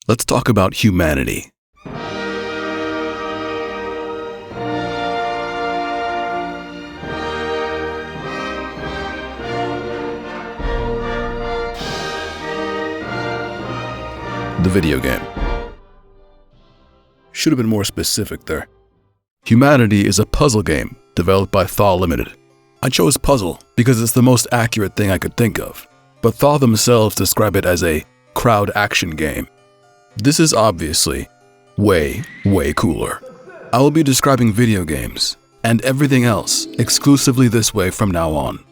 Let's talk about humanity. The video game. Should have been more specific there. Humanity is a puzzle game developed by 꽱 Limited. I chose puzzle because it's the most accurate thing I could think of, but 꽱 themselves describe it as a crowd action game. This is obviously way cooler. I will be describing video games and everything else exclusively this way from now on.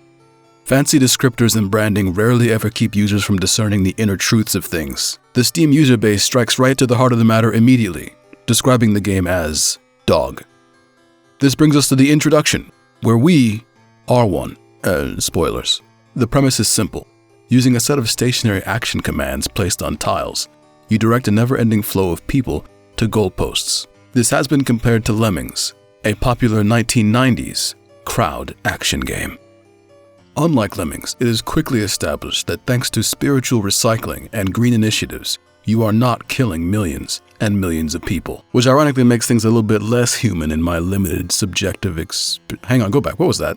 Fancy descriptors and branding rarely ever keep users from discerning the inner truths of things. The Steam user base strikes right to the heart of the matter immediately, describing the game as dog. This brings us to the introduction, where we are one. Spoilers. The premise is simple. Using a set of stationary action commands placed on tiles, you direct a never-ending flow of people to goalposts. This has been compared to Lemmings, a popular 1990s crowd action game. Unlike Lemmings, it is quickly established that thanks to spiritual recycling and green initiatives, you are not killing millions and millions of people, which ironically makes things a little bit less human in my limited subjective Hang on, go back. What was that?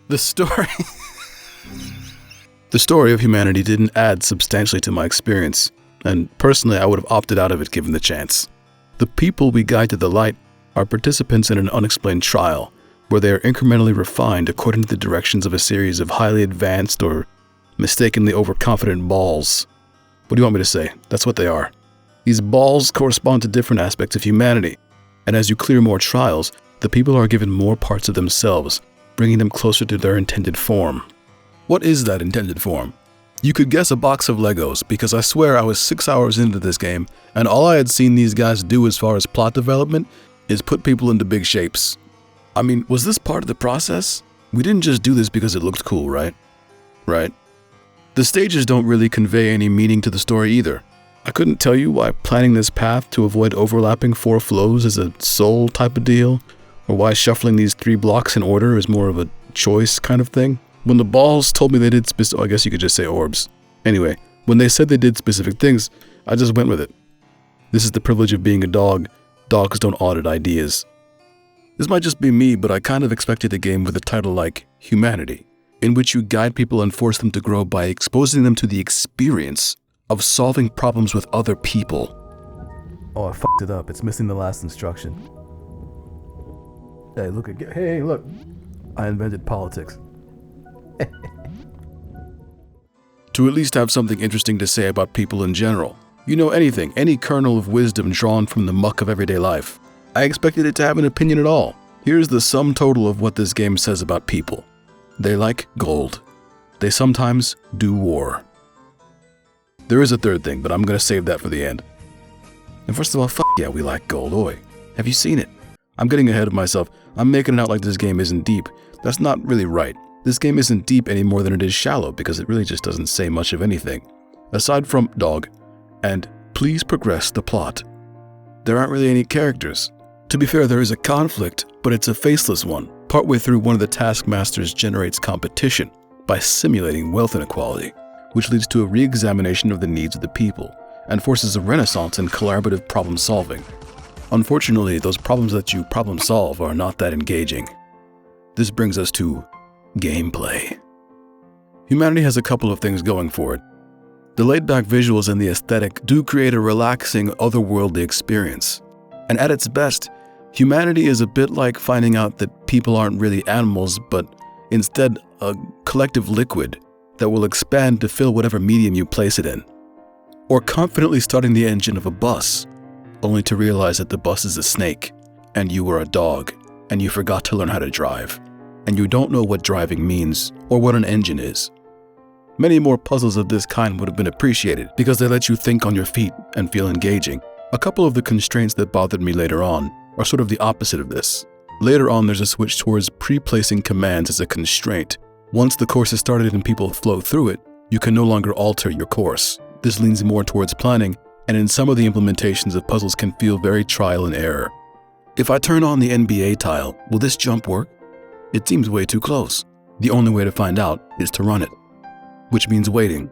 The story of humanity didn't add substantially to my experience, and personally I would have opted out of it given the chance. The people we guide to the light are participants in an unexplained trial, where they are incrementally refined according to the directions of a series of highly advanced or mistakenly overconfident balls. What do you want me to say? That's what they are. These balls correspond to different aspects of humanity, and as you clear more trials, the people are given more parts of themselves, bringing them closer to their intended form. What is that intended form? You could guess a box of Legos, because I swear I was 6 hours into this game, and all I had seen these guys do as far as plot development is put people into big shapes. I mean, was this part of the process? We didn't just do this because it looked cool, right? Right. The stages don't really convey any meaning to the story either. I couldn't tell you why planning this path to avoid overlapping 4 flows is a soul type of deal, or why shuffling these 3 blocks in order is more of a choice kind of thing. When the balls told me they did I guess you could just say orbs. Anyway, when they said they did specific things, I just went with it. This is the privilege of being a dog. Dogs don't audit ideas. This might just be me, but I kind of expected a game with a title like Humanity, in which you guide people and force them to grow by exposing them to the experience of solving problems with other people. Oh, I fucked it up. It's missing the last instruction. Hey, look. I invented politics. To at least have something interesting to say about people in general. You know, anything, any kernel of wisdom drawn from the muck of everyday life. I expected it to have an opinion at all. Here's the sum total of what this game says about people. They like gold. They sometimes do war. There is a third thing, but I'm gonna save that for the end. And first of all, fuck yeah, we like gold, oi. Have you seen it? I'm getting ahead of myself. I'm making it out like this game isn't deep. That's not really right. This game isn't deep any more than it is shallow because it really just doesn't say much of anything. Aside from dog and please progress the plot. There aren't really any characters. To be fair, there is a conflict, but it's a faceless one. Partway through, one of the taskmasters generates competition by simulating wealth inequality, which leads to a re-examination of the needs of the people and forces a renaissance in collaborative problem solving. Unfortunately, those problems that you problem solve are not that engaging. This brings us to gameplay. Humanity has a couple of things going for it. The laid-back visuals and the aesthetic do create a relaxing, otherworldly experience. And at its best, humanity is a bit like finding out that people aren't really animals, but instead a collective liquid that will expand to fill whatever medium you place it in. Or confidently starting the engine of a bus, only to realize that the bus is a snake, and you were a dog, and you forgot to learn how to drive, and you don't know what driving means or what an engine is. Many more puzzles of this kind would have been appreciated because they let you think on your feet and feel engaging. A couple of the constraints that bothered me later on are sort of the opposite of this. Later on, there's a switch towards pre-placing commands as a constraint. Once the course is started and people flow through it, you can no longer alter your course. This leans more towards planning, and in some of the implementations of puzzles can feel very trial and error. If I turn on the NBA tile, will this jump work? It seems way too close. The only way to find out is to run it, which means waiting.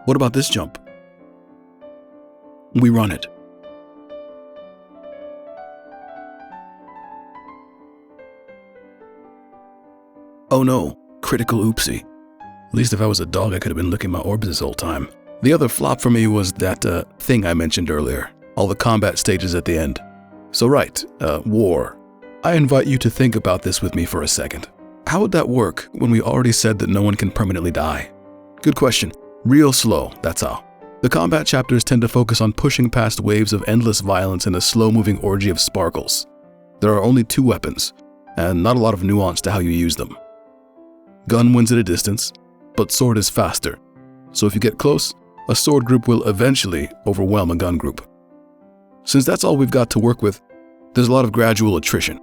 What about this jump? We run it. Oh no, critical oopsie. At least if I was a dog, I could have been licking my orbs this whole time. The other flop for me was that thing I mentioned earlier, all the combat stages at the end. So right, war. I invite you to think about this with me for a second. How would that work when we already said that no one can permanently die? Good question. Real slow, that's how. The combat chapters tend to focus on pushing past waves of endless violence in a slow-moving orgy of sparkles. There are only 2 weapons, and not a lot of nuance to how you use them. Gun wins at a distance, but sword is faster. So if you get close, a sword group will eventually overwhelm a gun group. Since that's all we've got to work with, there's a lot of gradual attrition.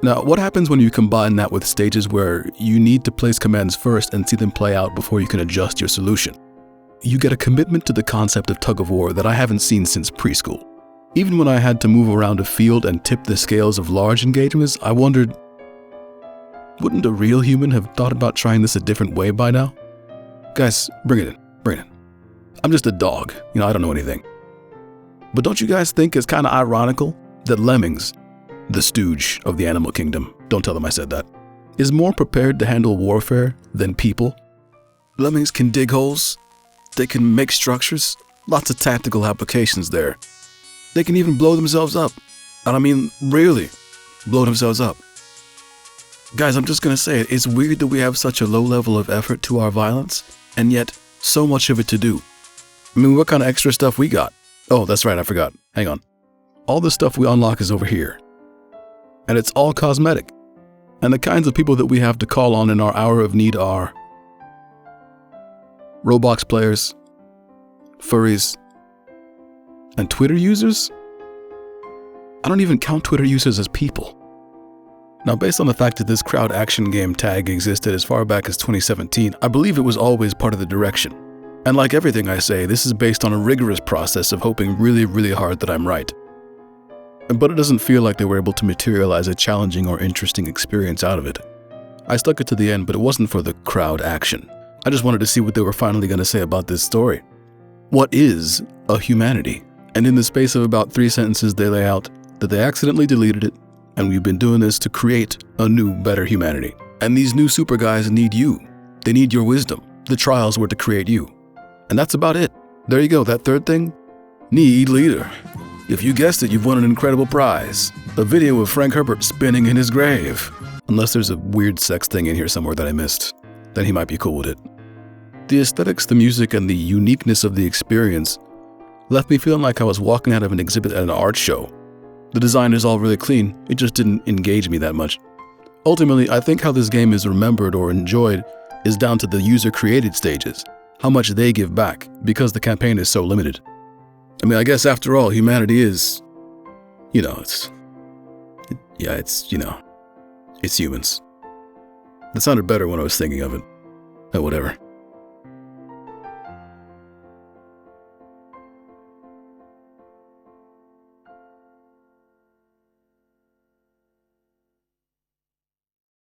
Now, what happens when you combine that with stages where you need to place commands first and see them play out before you can adjust your solution? You get a commitment to the concept of tug-of-war that I haven't seen since preschool. Even when I had to move around a field and tip the scales of large engagements, I wondered, wouldn't a real human have thought about trying this a different way by now? Guys, bring it in, bring it in. I'm just a dog, I don't know anything. But don't you guys think it's kind of ironical that Lemmings, the stooge of the animal kingdom, don't tell them I said that, is more prepared to handle warfare than people? Lemmings can dig holes, they can make structures, lots of tactical applications there. They can even blow themselves up. And I mean, really, blow themselves up. Guys, I'm just gonna say it, it's weird that we have such a low level of effort to our violence, and yet so much of it to do. I mean, what kind of extra stuff we got? Oh, that's right, I forgot. Hang on. All the stuff we unlock is over here. And it's all cosmetic. And the kinds of people that we have to call on in our hour of need are Roblox players, furries, and Twitter users? I don't even count Twitter users as people. Now, based on the fact that this crowd action game tag existed as far back as 2017, I believe it was always part of the direction. And like everything I say, this is based on a rigorous process of hoping really, really hard that I'm right. But it doesn't feel like they were able to materialize a challenging or interesting experience out of it. I stuck it to the end, but it wasn't for the crowd action. I just wanted to see what they were finally going to say about this story. What is a humanity? And in the space of about 3 sentences, they lay out that they accidentally deleted it, and we've been doing this to create a new, better humanity. And these new super guys need you. They need your wisdom. The trials were to create you. And that's about it. There you go, that third thing. Need leader. If you guessed it, you've won an incredible prize. A video of Frank Herbert spinning in his grave. Unless there's a weird sex thing in here somewhere that I missed. Then he might be cool with it. The aesthetics, the music, and the uniqueness of the experience left me feeling like I was walking out of an exhibit at an art show. The design is all really clean, it just didn't engage me that much. Ultimately, I think how this game is remembered or enjoyed is down to the user-created stages, how much they give back, because the campaign is so limited. I mean, I guess after all, humanity is, it's humans. That sounded better when I was thinking of it. Oh, whatever.